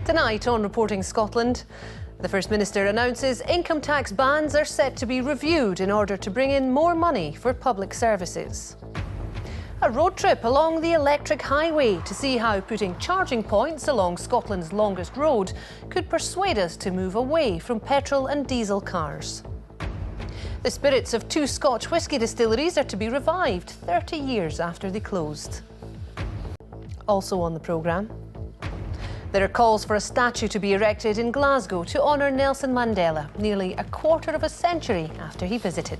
Tonight on Reporting Scotland, the First Minister announces income tax bans are set to be reviewed in order to bring in more money for public services. A road trip along the electric highway to see how putting charging points along Scotland's longest road could persuade us to move away from petrol and diesel cars. The spirits of two Scotch whisky distilleries are to be revived 30 years after they closed. Also on the programme, there are calls for a statue to be erected in Glasgow to honour Nelson Mandela, nearly a quarter of a century after he visited.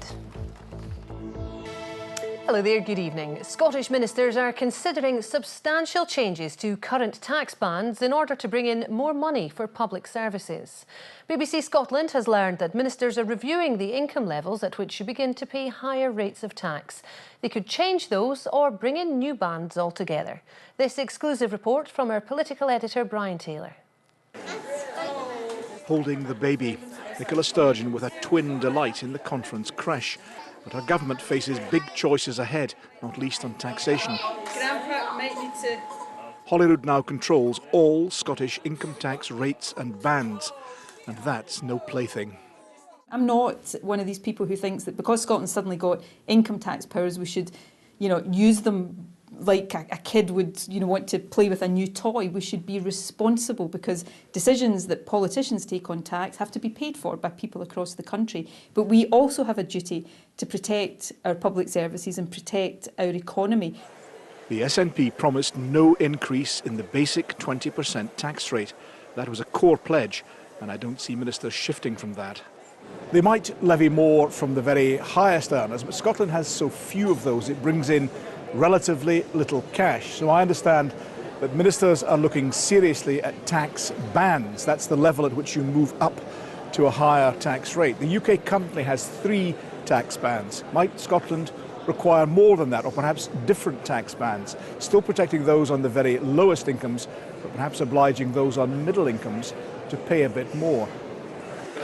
Hello there, good evening. Scottish ministers are considering substantial changes to current tax bans in order to bring in more money for public services. BBC Scotland has learned that ministers are reviewing the income levels at which you begin to pay higher rates of tax. They could change those or bring in new bans altogether. This exclusive report from our political editor Brian Taylor. Holding the baby, Nicola Sturgeon with her twin delight in the conference creche. But her government faces big choices ahead, not least on taxation. Grandpa might need to... Holyrood now controls all Scottish income tax rates and bands, and that's no plaything. I'm not one of these people who thinks that because Scotland suddenly got income tax powers, we should, use them like a kid would, want to play with a new toy. We should be responsible because decisions that politicians take on tax have to be paid for by people across the country. But we also have a duty to protect our public services and protect our economy. The SNP promised no increase in the basic 20% tax rate. That was a core pledge, and I don't see ministers shifting from that. They might levy more from the very highest earners, but Scotland has so few of those, it brings in relatively little cash. So I understand that ministers are looking seriously at tax bans. That's the level at which you move up to a higher tax rate. The UK currently has 3 tax bans. Might Scotland require more than that, or perhaps different tax bans, still protecting those on the very lowest incomes, but perhaps obliging those on middle incomes to pay a bit more?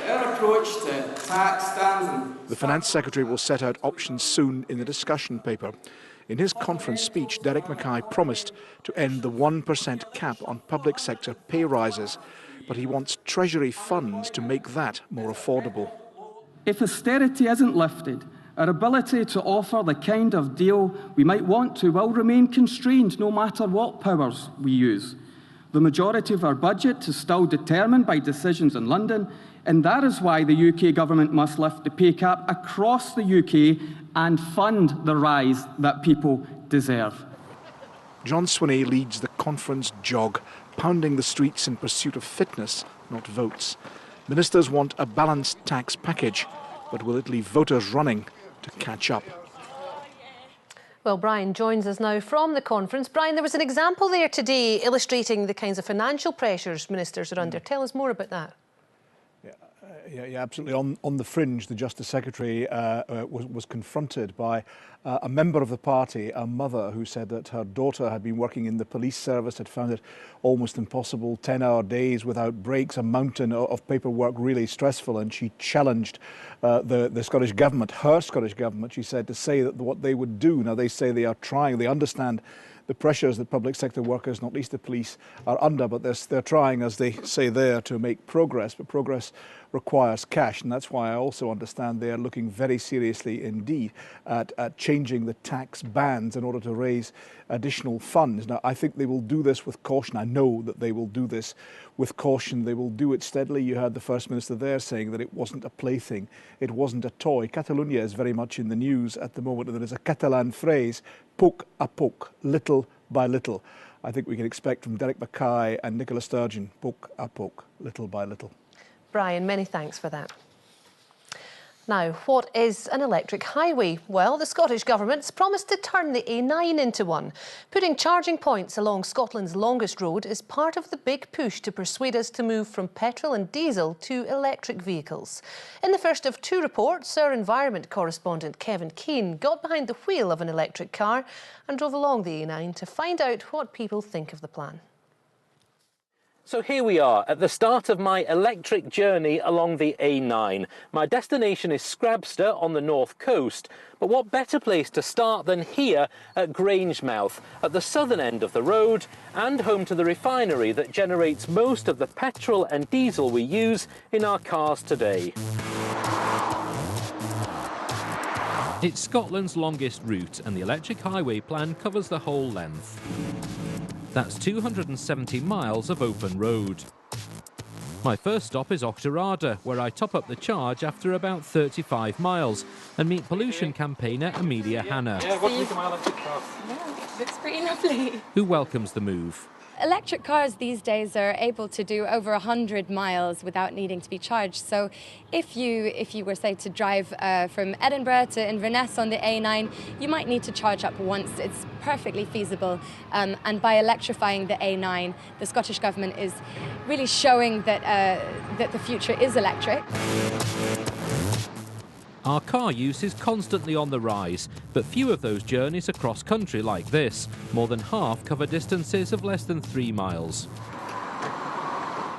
Our approach to tax stands... The Finance Secretary will set out options soon in the discussion paper. In his conference speech, Derek Mackay promised to end the 1% cap on public sector pay rises, but he wants Treasury funds to make that more affordable. If austerity isn't lifted, our ability to offer the kind of deal we might want to will remain constrained no matter what powers we use. The majority of our budget is still determined by decisions in London, and that is why the UK government must lift the pay cap across the UK and fund the rise that people deserve. John Swinney leads the conference jog, pounding the streets in pursuit of fitness, not votes. Ministers want a balanced tax package, but will it leave voters running to catch up? Well, Brian joins us now from the conference. Brian, there was an example there today illustrating the kinds of financial pressures ministers are under. Tell us more about that. Yeah, absolutely. On the fringe, the Justice Secretary was confronted by a member of the party, a mother who said that her daughter had been working in the police service, had found it almost impossible, 10-hour days without breaks, a mountain of paperwork, really stressful, and she challenged the Scottish Government, her Scottish Government, she said, to say that what they would do. Now, they say they are trying, they understand the pressures that public sector workers, not least the police, are under, but they're trying, as they say there, to make progress, but progress requires cash, and that's why I also understand they are looking very seriously indeed at changing the tax bans in order to raise additional funds. Now, I think they will do this with caution. I know that they will do this with caution. They will do it steadily. You heard the First Minister there saying that it wasn't a plaything, it wasn't a toy. Catalonia is very much in the news at the moment, and there is a Catalan phrase, poc a poc, little by little. I think we can expect from Derek Mackay and Nicola Sturgeon, poc a poc, little by little. Brian, many thanks for that. Now, what is an electric highway? Well, the Scottish Government's promised to turn the A9 into one. Putting charging points along Scotland's longest road is part of the big push to persuade us to move from petrol and diesel to electric vehicles. In the first of 2 reports, our environment correspondent Kevin Keane got behind the wheel of an electric car and drove along the A9 to find out what people think of the plan. So here we are at the start of my electric journey along the A9. My destination is Scrabster on the north coast, but what better place to start than here at Grangemouth, at the southern end of the road and home to the refinery that generates most of the petrol and diesel we use in our cars today. It's Scotland's longest route and the electric highway plan covers the whole length. That's 270 miles of open road. My first stop is Auchterarder, where I top up the charge after about 35 miles and meet pollution campaigner Amelia Hanna, Looks pretty lovely. who welcomes the move. Electric cars these days are able to do over 100 miles without needing to be charged. So if you were, say, to drive from Edinburgh to Inverness on the A9, you might need to charge up once. It's perfectly feasible. And by electrifying the A9, the Scottish Government is really showing that, that the future is electric. Our car use is constantly on the rise, but few of those journeys are cross-country like this. More than half cover distances of less than 3 miles.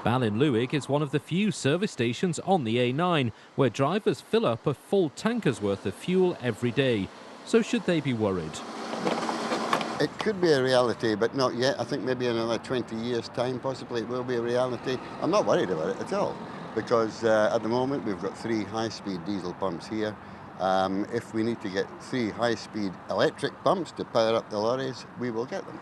Ballinluig is one of the few service stations on the A9 where drivers fill up a full tanker's worth of fuel every day. So should they be worried? It could be a reality, but not yet. I think maybe in another 20 years' time, possibly it will be a reality. I'm not worried about it at all, because at the moment we've got 3 high-speed diesel pumps here. If we need to get 3 high-speed electric pumps to power up the lorries, we will get them.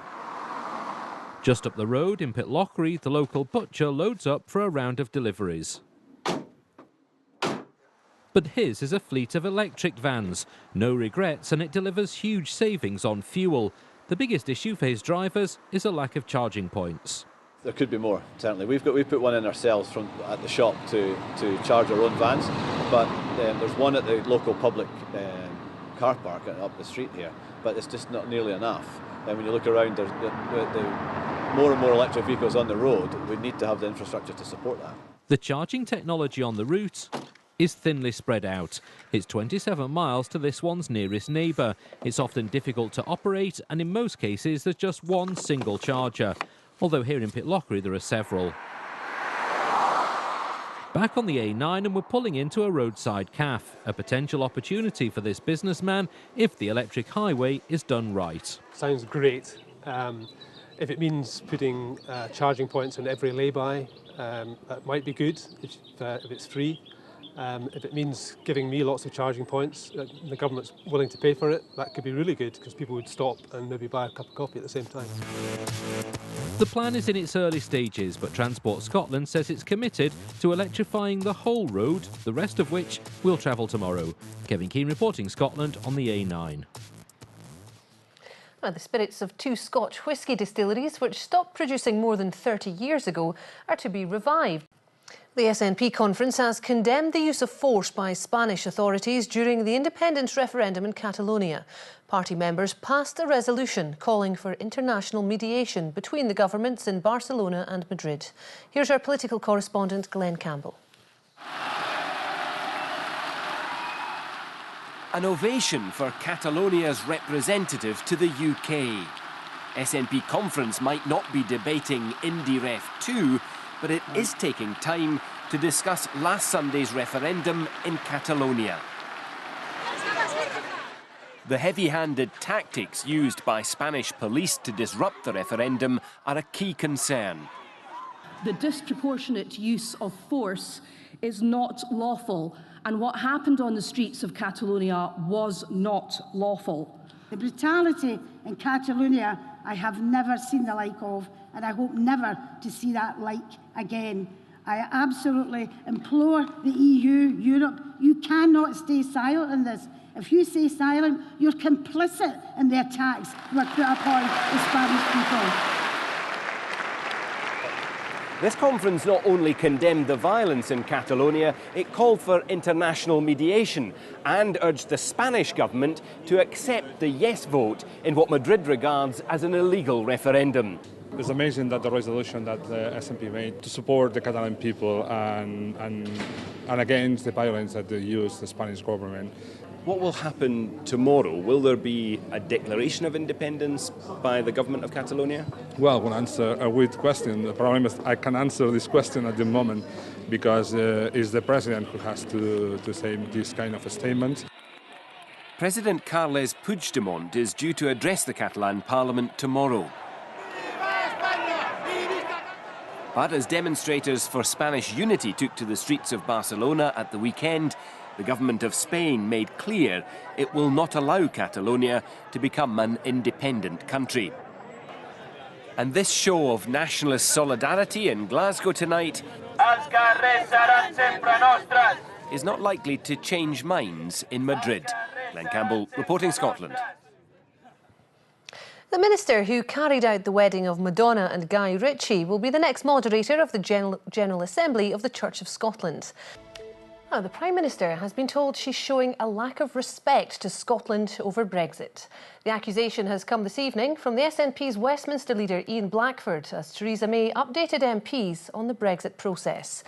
Just up the road in Pitlochry, the local butcher loads up for a round of deliveries. But his is a fleet of electric vans. No regrets, and it delivers huge savings on fuel. The biggest issue for his drivers is a lack of charging points. There could be more, certainly. We've put one in ourselves at the shop to charge our own vans, but there's one at the local public car park up the street here, but it's just not nearly enough. And when you look around, there's the more and more electric vehicles on the road. We need to have the infrastructure to support that. The charging technology on the route is thinly spread out. It's 27 miles to this one's nearest neighbour. It's often difficult to operate, and in most cases there's just one single charger. Although here in Pitlochry there are several. Back on the A9 and we're pulling into a roadside cafe, a potential opportunity for this businessman if the electric highway is done right. Sounds great. If it means putting charging points in every lay-by, that might be good if it's free. If it means giving me lots of charging points, the government's willing to pay for it, that could be really good because people would stop and maybe buy a cup of coffee at the same time. The plan is in its early stages, but Transport Scotland says it's committed to electrifying the whole road, the rest of which will travel tomorrow. Kevin Keane reporting Scotland on the A9. Now, the spirits of 2 Scotch whisky distilleries, which stopped producing more than 30 years ago, are to be revived. The SNP conference has condemned the use of force by Spanish authorities during the independence referendum in Catalonia. Party members passed a resolution calling for international mediation between the governments in Barcelona and Madrid. Here's our political correspondent, Glenn Campbell. An ovation for Catalonia's representative to the UK. SNP conference might not be debating IndyRef 2, but it is taking time to discuss last Sunday's referendum in Catalonia. The heavy-handed tactics used by Spanish police to disrupt the referendum are a key concern. The disproportionate use of force is not lawful, and what happened on the streets of Catalonia was not lawful. The brutality in Catalonia I have never seen the like of, and I hope never to see that like again. I absolutely implore the EU, Europe, you cannot stay silent in this. If you stay silent, you're complicit in the attacks that were put upon the Spanish people. This conference not only condemned the violence in Catalonia, it called for international mediation and urged the Spanish government to accept the yes vote in what Madrid regards as an illegal referendum. It's amazing that the resolution that the SNP made to support the Catalan people and against the violence that they use the Spanish government What will happen tomorrow? Will there be a declaration of independence by the government of Catalonia? Well, I will answer a weird question. The problem is I can answer this question at the moment because it's the president who has to say this kind of a statement. President Carles Puigdemont is due to address the Catalan parliament tomorrow. But as demonstrators for Spanish unity took to the streets of Barcelona at the weekend, the government of Spain made clear it will not allow Catalonia to become an independent country. And this show of nationalist solidarity in Glasgow tonight is not likely to change minds in Madrid. Glenn Campbell, reporting Scotland. The minister who carried out the wedding of Madonna and Guy Ritchie will be the next moderator of the General Assembly of the Church of Scotland. Now, the Prime Minister has been told she's showing a lack of respect to Scotland over Brexit. The accusation has come this evening from the SNP's Westminster leader Ian Blackford as Theresa May updated MPs on the Brexit process.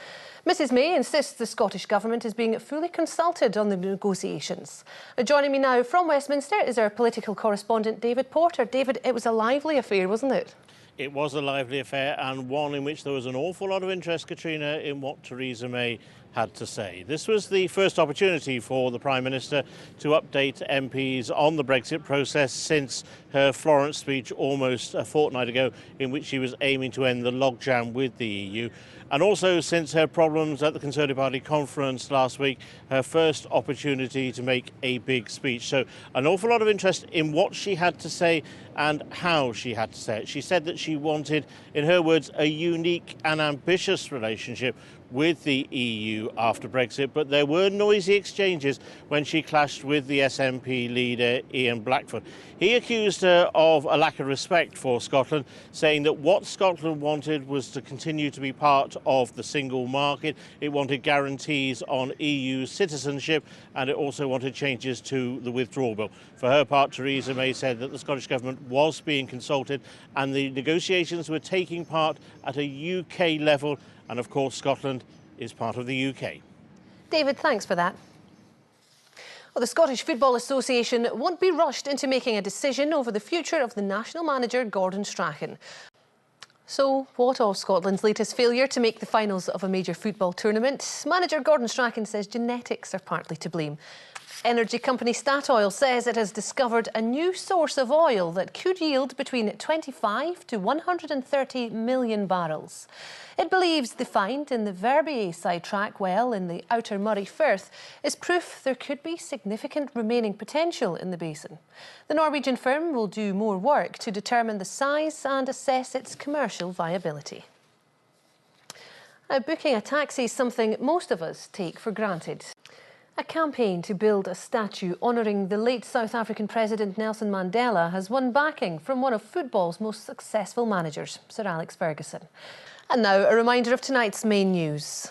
Mrs May insists the Scottish Government is being fully consulted on the negotiations. Joining me now from Westminster is our political correspondent David Porter. David, it was a lively affair, wasn't it? It was a lively affair, and one in which there was an awful lot of interest, Katrina, in what Theresa May had to say. This was the first opportunity for the Prime Minister to update MPs on the Brexit process since her Florence speech almost a fortnight ago, in which she was aiming to end the logjam with the EU. And also since her problems at the Conservative Party conference last week, her first opportunity to make a big speech. So an awful lot of interest in what she had to say and how she had to say it. She said that she wanted, in her words, a unique and ambitious relationship with the EU after Brexit, but there were noisy exchanges when she clashed with the SNP leader Ian Blackford. He accused her of a lack of respect for Scotland, saying that what Scotland wanted was to continue to be part of the single market. It wanted guarantees on EU citizenship, and it also wanted changes to the withdrawal bill. For her part, Theresa May said that the Scottish Government was being consulted and the negotiations were taking part at a UK level, and of course Scotland is part of the UK. David, thanks for that. Well, the Scottish Football Association won't be rushed into making a decision over the future of the national manager Gordon Strachan. So, what of Scotland's latest failure to make the finals of a major football tournament? Manager Gordon Strachan says genetics are partly to blame. Energy company Statoil says it has discovered a new source of oil that could yield between 25 to 130 million barrels. It believes the find in the Verbier sidetrack well in the Outer Moray Firth is proof there could be significant remaining potential in the basin. The Norwegian firm will do more work to determine the size and assess its commercial viability. Now, booking a taxi is something most of us take for granted. A campaign to build a statue honouring the late South African President Nelson Mandela has won backing from one of football's most successful managers, Sir Alex Ferguson. And now a reminder of tonight's main news.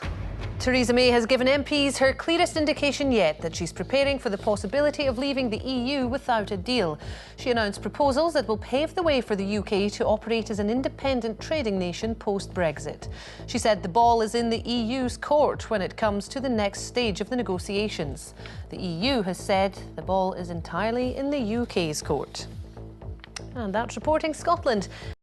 Theresa May has given MPs her clearest indication yet that she's preparing for the possibility of leaving the EU without a deal. She announced proposals that will pave the way for the UK to operate as an independent trading nation post-Brexit. She said the ball is in the EU's court when it comes to the next stage of the negotiations. The EU has said the ball is entirely in the UK's court. And that's reporting Scotland.